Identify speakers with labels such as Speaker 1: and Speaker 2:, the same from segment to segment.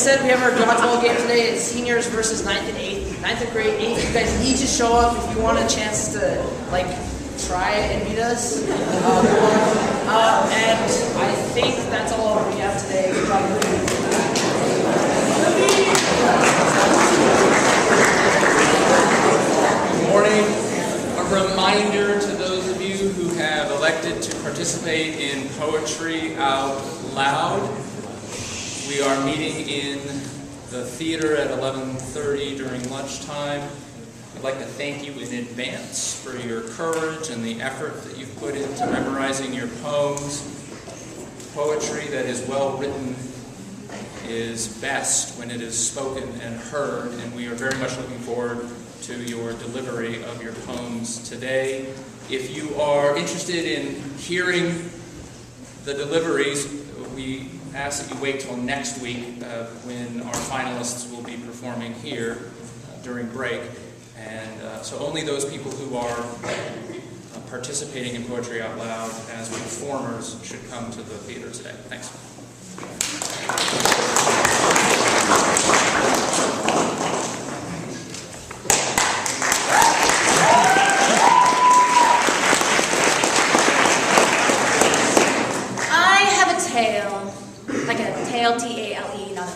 Speaker 1: said, we have our dodgeball game today. It's seniors versus 9th and 8th. 9th and grade, 8th, you guys need to show up if you want a chance to, like, try and beat us. And I think that's all we have today. Good job.
Speaker 2: Good morning. A reminder to those of you who have elected to participate in Poetry Out Loud. We are meeting in the theater at 11:30 during lunchtime. I'd like to thank you in advance for your courage and the effort that you've put into memorizing your poems. Poetry that is well written is best when it is spoken and heard, and we are very much looking forward to your delivery of your poems today. If you are interested in hearing the deliveries, we ask that you wait till next week when our finalists will be performing here during break. And so only those people who are participating in Poetry Out Loud as performers should come to the theater today. Thanks.
Speaker 3: T-A-L-E, not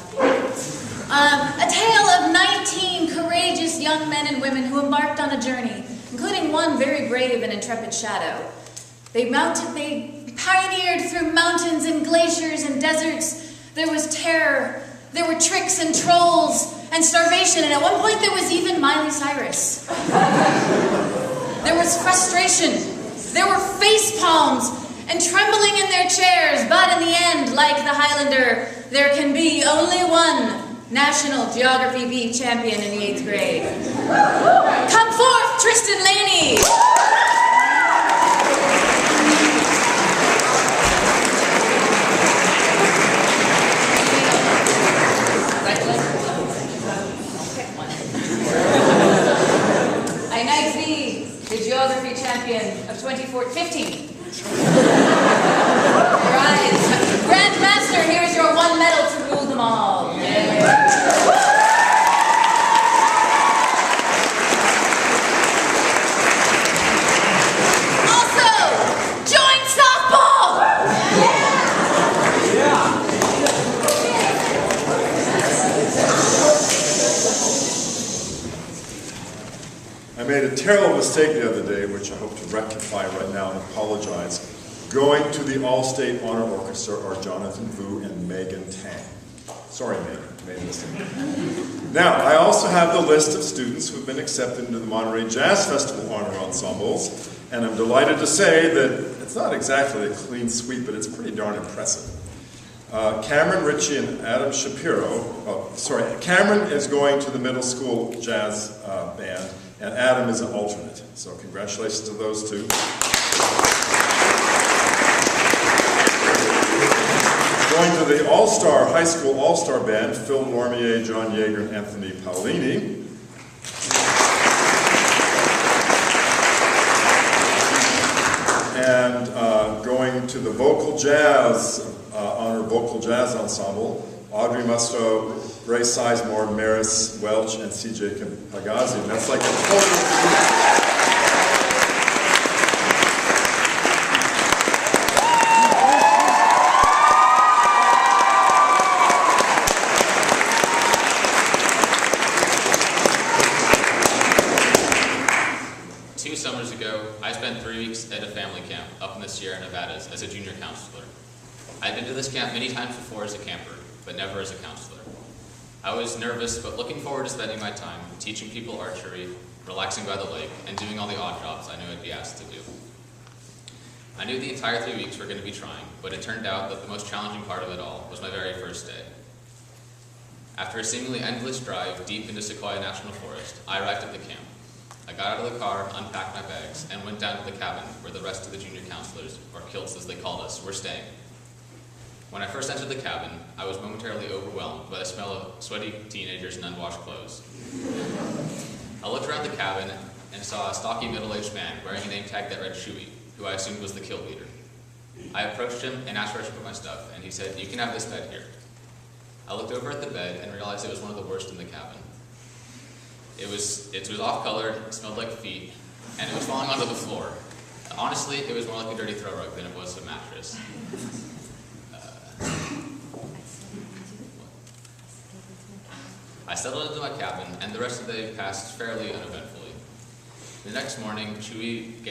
Speaker 3: a tale of 19 courageous young men and women who embarked on a journey, including one very brave and intrepid shadow. They pioneered through mountains and glaciers and deserts. There was terror, there were tricks and trolls and starvation, and at one point there was even Miley Cyrus. There was frustration, there were face palms, and trembling in their chairs, but in the end, like the Highlander, there can be only one National Geography B champion in the 8th grade. Come forth, Tristan Laney! I thee, the Geography champion of 2015. Rise. Grand Master, here's your one medal to rule them all. Yeah. Also, join softball! Yeah.
Speaker 4: I made a terrible mistake the other day, which I hope to rectify right now and apologize. Going to the All-State Honor Orchestra are Jonathan Vu and Megan Tang. Sorry, Megan, made a mistake. Now, I also have the list of students who have been accepted into the Monterey Jazz Festival Honor Ensembles, and I'm delighted to say that it's not exactly a clean sweep, but it's pretty darn impressive. Cameron Ritchie and Adam Shapiro, Cameron is going to the middle school jazz band, and Adam is an alternate. So congratulations to those two. Going to the All-Star High School All-Star Band, Phil Lormier, John Yeager, and Anthony Paolini. And going to the Vocal Jazz, Honor Vocal Jazz Ensemble, Audrey Musto, Grace Sizemore, Maris Welch, and C.J. Pagazzi. And that's like a total...
Speaker 5: 2 summers ago, I spent 3 weeks at a family camp up in the Sierra Nevadas as a junior counselor. I'd been to this camp many times before as a camper, but never as a counselor. I was nervous, but looking forward to spending my time teaching people archery, relaxing by the lake, and doing all the odd jobs I knew I'd be asked to do. I knew the entire 3 weeks were going to be trying, but it turned out that the most challenging part of it all was my very first day. After a seemingly endless drive deep into Sequoia National Forest, I arrived at the camp. I got out of the car, unpacked my bags, and went down to the cabin where the rest of the junior counselors, or kilts as they called us, were staying. When I first entered the cabin, I was momentarily overwhelmed by the smell of sweaty teenagers and unwashed clothes. I looked around the cabin and saw a stocky middle-aged man wearing a name tag that read Shui, who I assumed was the kill leader. I approached him and asked where I should put my stuff, and he said, "You can have this bed here." I looked over at the bed and realized it was one of the worst in the cabin. It was off-colored, smelled like feet, and it was falling onto the floor. Honestly, it was more like a dirty throw rug than it was a mattress. I settled into my cabin, and the rest of the day passed fairly uneventfully. The next morning, Chewie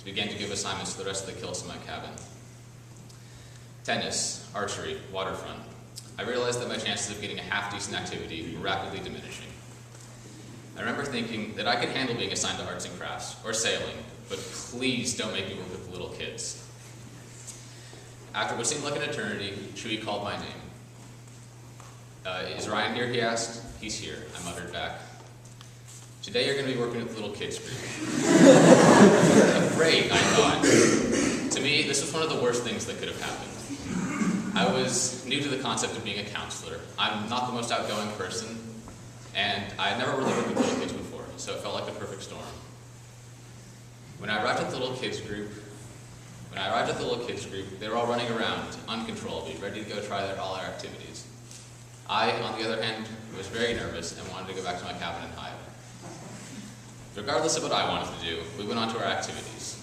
Speaker 5: began to give assignments to the rest of the kilts in my cabin. Tennis, archery, waterfront. I realized that my chances of getting a half-decent activity were rapidly diminishing. I remember thinking that I could handle being assigned to arts and crafts, or sailing, but please don't make me work with little kids. After what seemed like an eternity, Chewie called my name. Is Ryan here, he asked. He's here, I muttered back. Today you're going to be working with the little kids group. Great, I thought. To me, this was one of the worst things that could have happened. I was new to the concept of being a counselor. I'm not the most outgoing person, and I had never really worked with little kids before, so it felt like the perfect storm. When I arrived at the little kids group, they were all running around uncontrollably, ready to go try all their activities. I, on the other hand, was very nervous and wanted to go back to my cabin and hide. Regardless of what I wanted to do, we went on to our activities.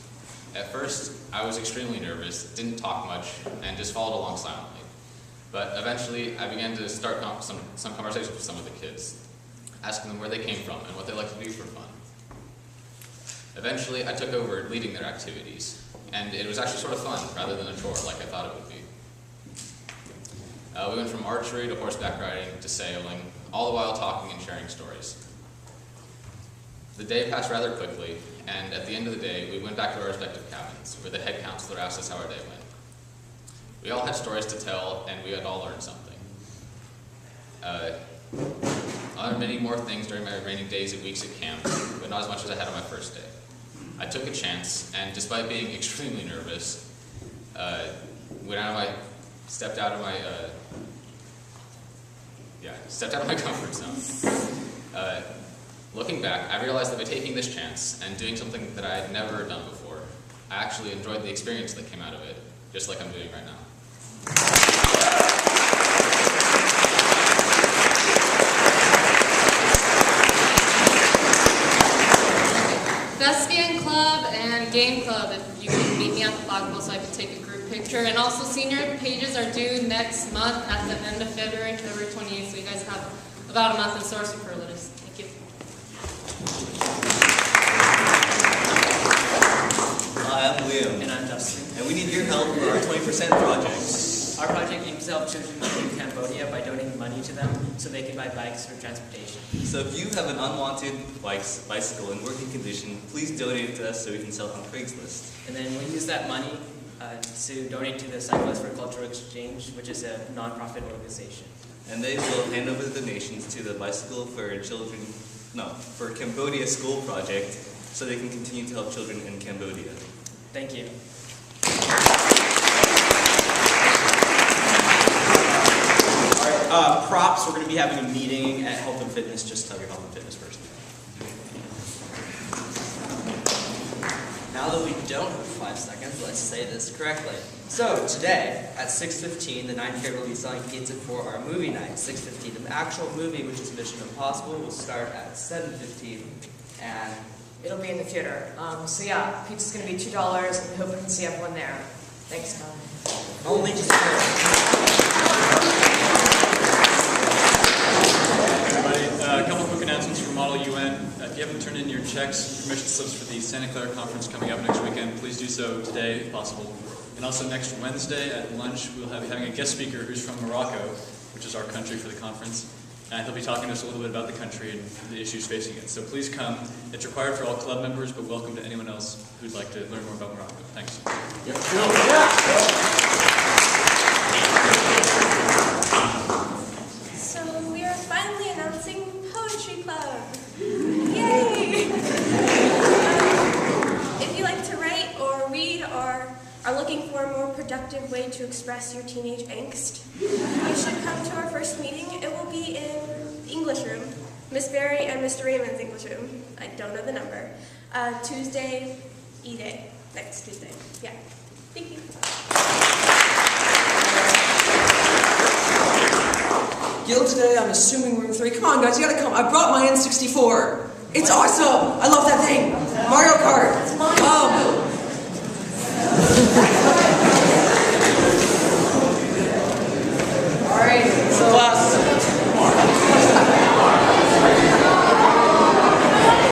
Speaker 5: At first, I was extremely nervous, didn't talk much, and just followed along silently. But eventually, I began to start some conversations with some of the kids, asking them where they came from and what they like to do for fun. Eventually, I took over leading their activities, and it was actually sort of fun rather than a chore like I thought it would be. We went from archery to horseback riding to sailing, all the while talking and sharing stories. The day passed rather quickly, and at the end of the day, we went back to our respective cabins, where the head counselor asked us how our day went. We all had stories to tell, and we had all learned something. I learned many more things during my remaining days and weeks at camp, but not as much as I had on my first day. I took a chance, and despite being extremely nervous, stepped out of my comfort zone. Looking back, I realized that by taking this chance and doing something that I had never done before, I actually enjoyed the experience that came out of it, just like I'm doing right now.
Speaker 6: Thespian Club and Game Club, if you can meet me at the flagpole so I can take a group picture. And also senior pages are due next month at the end of February, February 28th, so you guys have about a month in source superlatives. Thank you.
Speaker 7: Hi, I'm Liam.
Speaker 8: And I'm Justin.
Speaker 7: And we need your help for our 20% project.
Speaker 8: Our project aims to help children in Cambodia by donating money to them so they can buy bikes for transportation.
Speaker 7: So if you have an unwanted bicycle in working condition, please donate it to us so we can sell it on Craigslist.
Speaker 8: And then we use that money to donate to the Cyclists for Cultural Exchange, which is a non-profit organization.
Speaker 7: And they will hand over the donations to the Bicycle for Cambodia School Project so they can continue to help children in Cambodia.
Speaker 8: Thank you.
Speaker 9: Props, we're going to be having a meeting at Health and Fitness. Just tell your Health and Fitness person. Now that we don't have 5 seconds, let's say this correctly. So, today, at 6:15, the 9th grade will be selling pizza for our movie night. 6:15. The actual movie, which is Mission Impossible, will start at 7:15. And
Speaker 10: it'll be in the theater. So yeah, pizza's going to be $2, and we hope we can see everyone there. Thanks, Tom.
Speaker 9: only just
Speaker 11: A couple quick announcements from Model UN. If you haven't turned in your checks, permission slips for the Santa Clara conference coming up next weekend, please do so today if possible. And also next Wednesday at lunch, we'll be having a guest speaker who's from Morocco, which is our country for the conference. And he'll be talking to us a little bit about the country and the issues facing it. So please come. It's required for all club members, but welcome to anyone else who'd like to learn more about Morocco. Thanks.
Speaker 12: So we are finally announcing Poetry Club. Yay! If you like to write or read or are looking for a more productive way to express your teenage angst, you should come to our first meeting. It will be in the English room, Miss Berry and Mr. Raymond's English room. I don't know the number. Tuesday, E-Day, next Tuesday. Yeah. Thank you.
Speaker 13: Guild today. I'm assuming room 3. Come on, guys, you gotta come. I brought my N64. It's awesome. I love that thing. Mario Kart.